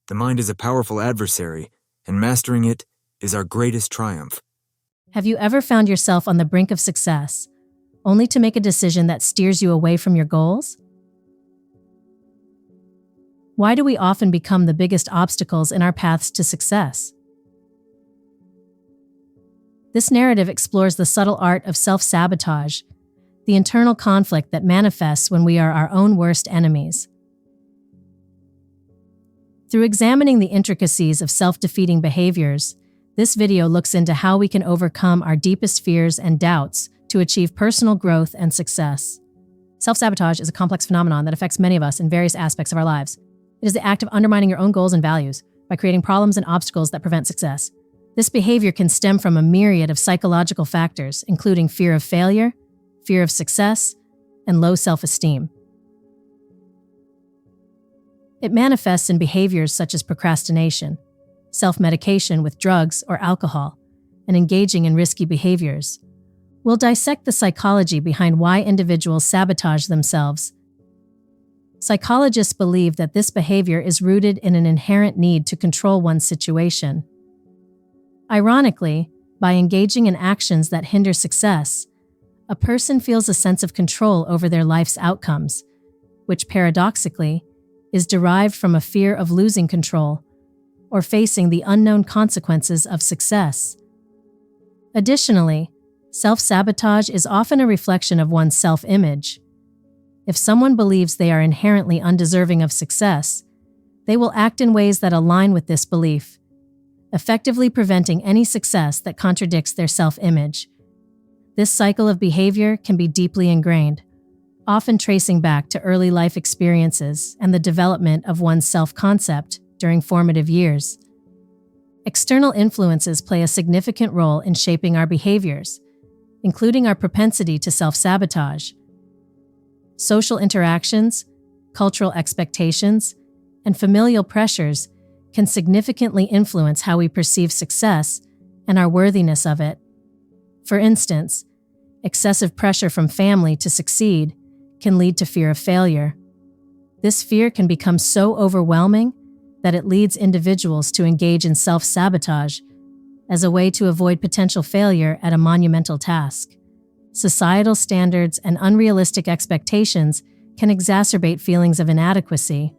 The mind is a powerful adversary, and mastering it is our greatest triumph. Have you ever found yourself on the brink of success, only to make a decision that steers you away from your goals? Why do we often become the biggest obstacles in our paths to success? This narrative explores the subtle art of self-sabotage, the internal conflict that manifests when we are our own worst enemies. Through examining the intricacies of self-defeating behaviors, this video looks into how we can overcome our deepest fears and doubts to achieve personal growth and success. Self-sabotage is a complex phenomenon that affects many of us in various aspects of our lives. It is the act of undermining your own goals and values by creating problems and obstacles that prevent success. This behavior can stem from a myriad of psychological factors, including fear of failure, fear of success, and low self-esteem. It manifests in behaviors such as procrastination, self-medication with drugs or alcohol, and engaging in risky behaviors. We'll dissect the psychology behind why individuals sabotage themselves. Psychologists believe that this behavior is rooted in an inherent need to control one's situation. Ironically, by engaging in actions that hinder success, a person feels a sense of control over their life's outcomes, which paradoxically is derived from a fear of losing control or facing the unknown consequences of success. Additionally, self-sabotage is often a reflection of one's self-image. If someone believes they are inherently undeserving of success, they will act in ways that align with this belief, effectively preventing any success that contradicts their self-image. This cycle of behavior can be deeply ingrained, often tracing back to early life experiences and the development of one's self-concept during formative years. External influences play a significant role in shaping our behaviors, including our propensity to self-sabotage. Social interactions, cultural expectations, and familial pressures can significantly influence how we perceive success and our worthiness of it. For instance, excessive pressure from family to succeed can lead to fear of failure. This fear can become so overwhelming that it leads individuals to engage in self-sabotage as a way to avoid potential failure at a monumental task. Societal standards and unrealistic expectations can exacerbate feelings of inadequacy.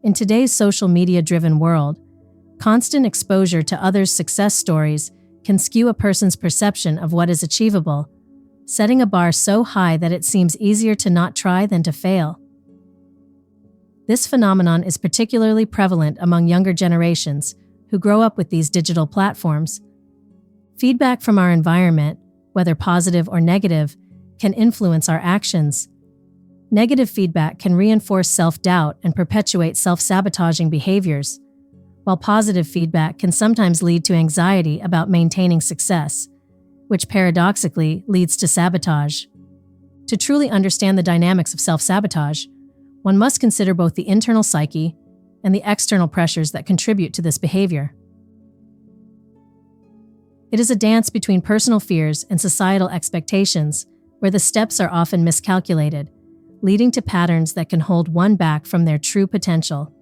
In today's social media-driven world, constant exposure to others' success stories can skew a person's perception of what is achievable, setting a bar so high that it seems easier to not try than to fail. This phenomenon is particularly prevalent among younger generations who grow up with these digital platforms. Feedback from our environment, whether positive or negative, can influence our actions. Negative feedback can reinforce self-doubt and perpetuate self-sabotaging behaviors, while positive feedback can sometimes lead to anxiety about maintaining success, which paradoxically leads to sabotage. To truly understand the dynamics of self-sabotage, one must consider both the internal psyche and the external pressures that contribute to this behavior. It is a dance between personal fears and societal expectations, where the steps are often miscalculated, leading to patterns that can hold one back from their true potential.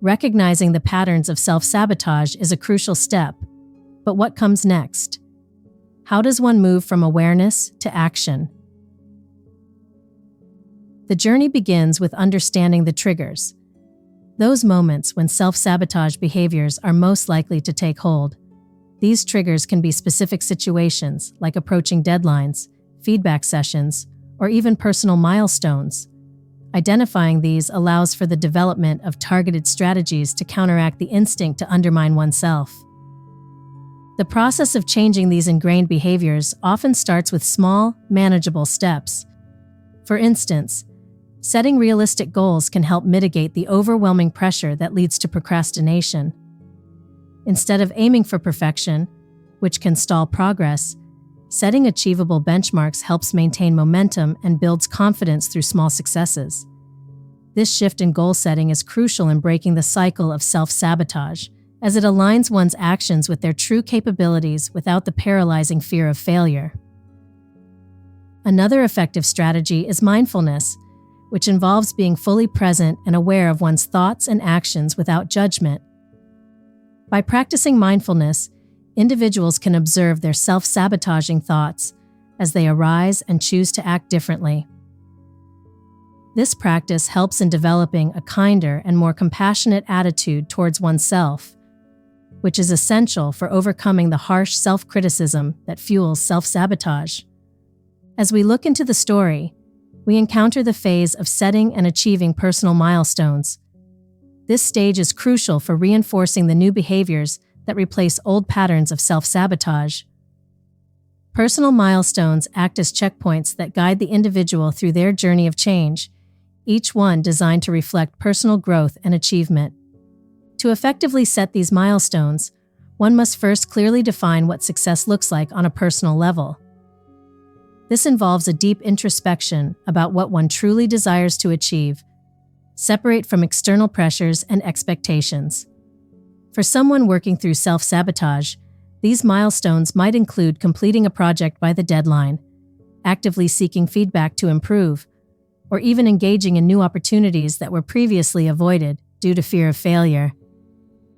Recognizing the patterns of self-sabotage is a crucial step, but what comes next? How does one move from awareness to action? The journey begins with understanding the triggers, those moments when self-sabotage behaviors are most likely to take hold. These triggers can be specific situations like approaching deadlines, feedback sessions, or even personal milestones. Identifying these allows for the development of targeted strategies to counteract the instinct to undermine oneself. The process of changing these ingrained behaviors often starts with small, manageable steps. For instance, setting realistic goals can help mitigate the overwhelming pressure that leads to procrastination. Instead of aiming for perfection, which can stall progress, setting achievable benchmarks helps maintain momentum and builds confidence through small successes. This shift in goal setting is crucial in breaking the cycle of self-sabotage, as it aligns one's actions with their true capabilities without the paralyzing fear of failure. Another effective strategy is mindfulness, which involves being fully present and aware of one's thoughts and actions without judgment. By practicing mindfulness, individuals can observe their self-sabotaging thoughts as they arise and choose to act differently. This practice helps in developing a kinder and more compassionate attitude towards oneself, which is essential for overcoming the harsh self-criticism that fuels self-sabotage. As we look into the story, we encounter the phase of setting and achieving personal milestones. This stage is crucial for reinforcing the new behaviors that replace old patterns of self-sabotage. Personal milestones act as checkpoints that guide the individual through their journey of change, each one designed to reflect personal growth and achievement. To effectively set these milestones, one must first clearly define what success looks like on a personal level. This involves a deep introspection about what one truly desires to achieve, separate from external pressures and expectations. For someone working through self-sabotage, these milestones might include completing a project by the deadline, actively seeking feedback to improve, or even engaging in new opportunities that were previously avoided due to fear of failure.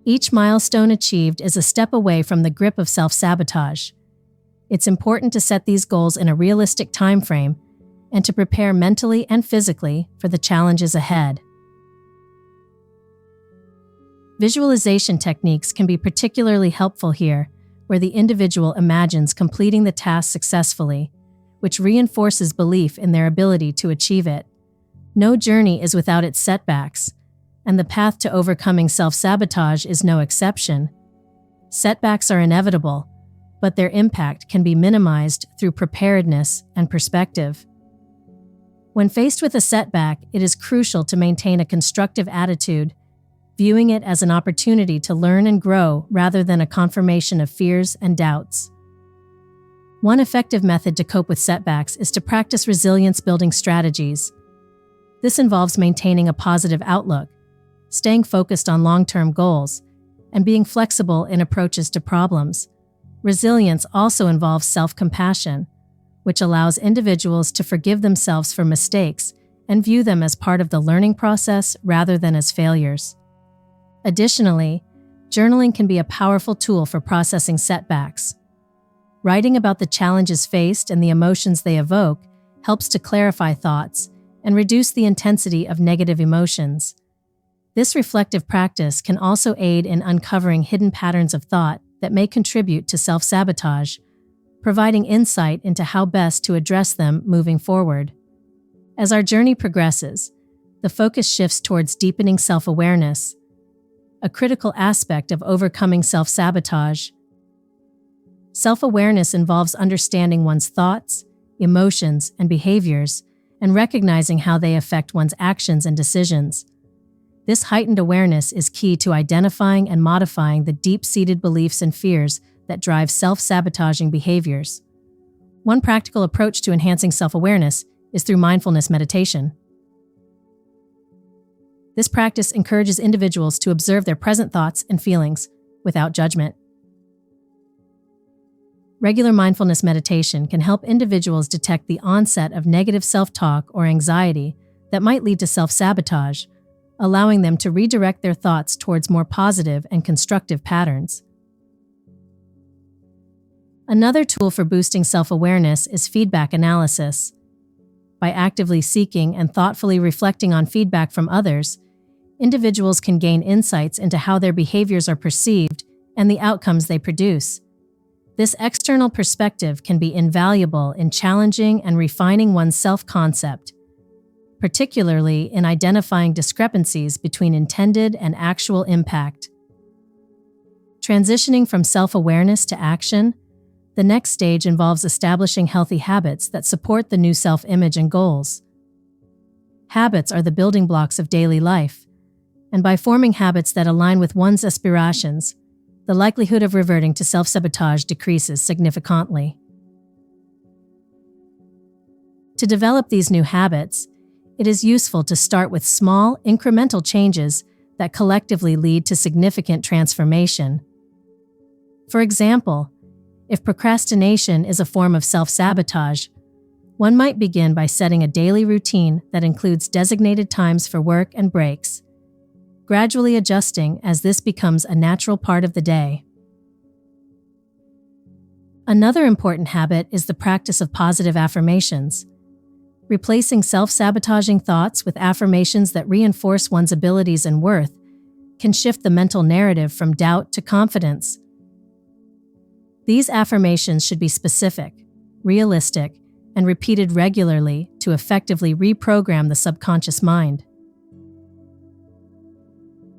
Each milestone achieved is a step away from the grip of self-sabotage. It's important to set these goals in a realistic time frame and to prepare mentally and physically for the challenges ahead. Visualization techniques can be particularly helpful here, where the individual imagines completing the task successfully, which reinforces belief in their ability to achieve it. No journey is without its setbacks, and the path to overcoming self-sabotage is no exception. Setbacks are inevitable, but their impact can be minimized through preparedness and perspective. When faced with a setback, it is crucial to maintain a constructive attitude, viewing it as an opportunity to learn and grow rather than a confirmation of fears and doubts. One effective method to cope with setbacks is to practice resilience-building strategies. This involves maintaining a positive outlook, staying focused on long-term goals, and being flexible in approaches to problems. Resilience also involves self-compassion, which allows individuals to forgive themselves for mistakes and view them as part of the learning process rather than as failures. Additionally, journaling can be a powerful tool for processing setbacks. Writing about the challenges faced and the emotions they evoke helps to clarify thoughts and reduce the intensity of negative emotions. This reflective practice can also aid in uncovering hidden patterns of thought that may contribute to self-sabotage, providing insight into how best to address them moving forward. As our journey progresses, the focus shifts towards deepening self-awareness, a critical aspect of overcoming self-sabotage. Self-awareness involves understanding one's thoughts, emotions, and behaviors, and recognizing how they affect one's actions and decisions. This heightened awareness is key to identifying and modifying the deep-seated beliefs and fears that drive self-sabotaging behaviors. One practical approach to enhancing self-awareness is through mindfulness meditation. This practice encourages individuals to observe their present thoughts and feelings without judgment. Regular mindfulness meditation can help individuals detect the onset of negative self-talk or anxiety that might lead to self-sabotage, allowing them to redirect their thoughts towards more positive and constructive patterns. Another tool for boosting self-awareness is feedback analysis. By actively seeking and thoughtfully reflecting on feedback from others, individuals can gain insights into how their behaviors are perceived and the outcomes they produce. This external perspective can be invaluable in challenging and refining one's self-concept, particularly in identifying discrepancies between intended and actual impact. Transitioning from self-awareness to action, the next stage involves establishing healthy habits that support the new self-image and goals. Habits are the building blocks of daily life, and by forming habits that align with one's aspirations, the likelihood of reverting to self-sabotage decreases significantly. To develop these new habits, it is useful to start with small, incremental changes that collectively lead to significant transformation. For example, if procrastination is a form of self-sabotage, One might begin by setting a daily routine that includes designated times for work and breaks, gradually adjusting as this becomes a natural part of the day. Another important habit is the practice of positive affirmations. Replacing self-sabotaging thoughts with affirmations that reinforce one's abilities and worth can shift the mental narrative from doubt to confidence. These affirmations should be specific, realistic, and repeated regularly to effectively reprogram the subconscious mind.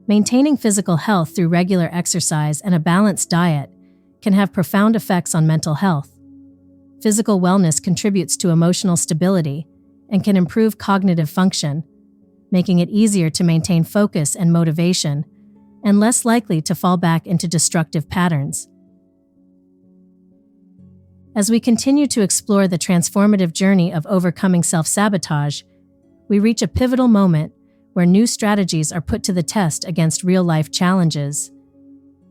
Maintaining physical health through regular exercise and a balanced diet can have profound effects on mental health. Physical wellness contributes to emotional stability and can improve cognitive function, making it easier to maintain focus and motivation, and less likely to fall back into destructive patterns. As we continue to explore the transformative journey of overcoming self-sabotage, we reach a pivotal moment where new strategies are put to the test against real-life challenges.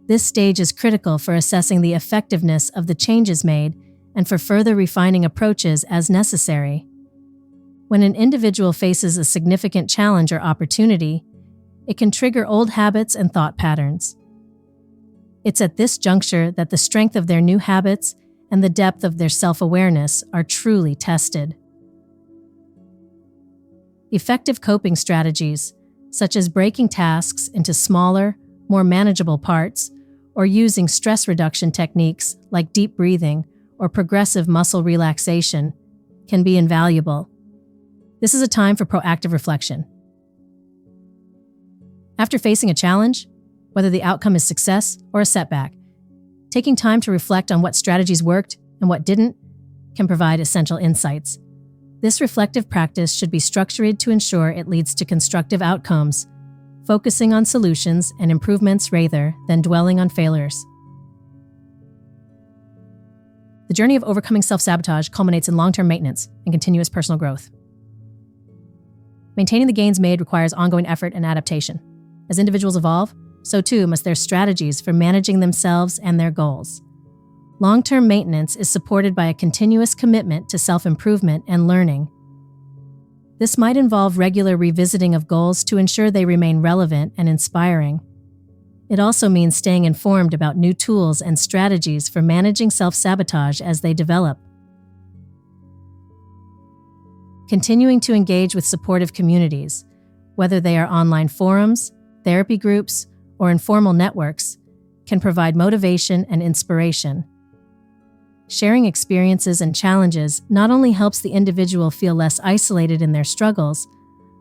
This stage is critical for assessing the effectiveness of the changes made and for further refining approaches as necessary. When an individual faces a significant challenge or opportunity, it can trigger old habits and thought patterns. It's at this juncture that the strength of their new habits and the depth of their self-awareness are truly tested. Effective coping strategies, such as breaking tasks into smaller, more manageable parts, or using stress reduction techniques like deep breathing or progressive muscle relaxation, can be invaluable. This is a time for proactive reflection. After facing a challenge, whether the outcome is success or a setback, taking time to reflect on what strategies worked and what didn't can provide essential insights. This reflective practice should be structured to ensure it leads to constructive outcomes, focusing on solutions and improvements rather than dwelling on failures. The journey of overcoming self-sabotage culminates in long-term maintenance and continuous personal growth. Maintaining the gains made requires ongoing effort and adaptation. As individuals evolve, so too must their strategies for managing themselves and their goals. Long-term maintenance is supported by a continuous commitment to self-improvement and learning. This might involve regular revisiting of goals to ensure they remain relevant and inspiring. It also means staying informed about new tools and strategies for managing self-sabotage as they develop. Continuing to engage with supportive communities, whether they are online forums, therapy groups, or informal networks, can provide motivation and inspiration. Sharing experiences and challenges not only helps the individual feel less isolated in their struggles,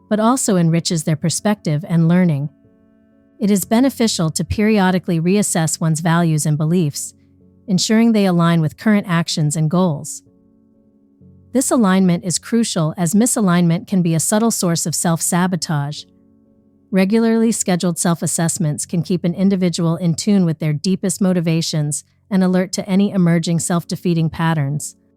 but also enriches their perspective and learning. It is beneficial to periodically reassess one's values and beliefs, ensuring they align with current actions and goals. This alignment is crucial as misalignment can be a subtle source of self-sabotage. Regularly scheduled self-assessments can keep an individual in tune with their deepest motivations and alert to any emerging self-defeating patterns.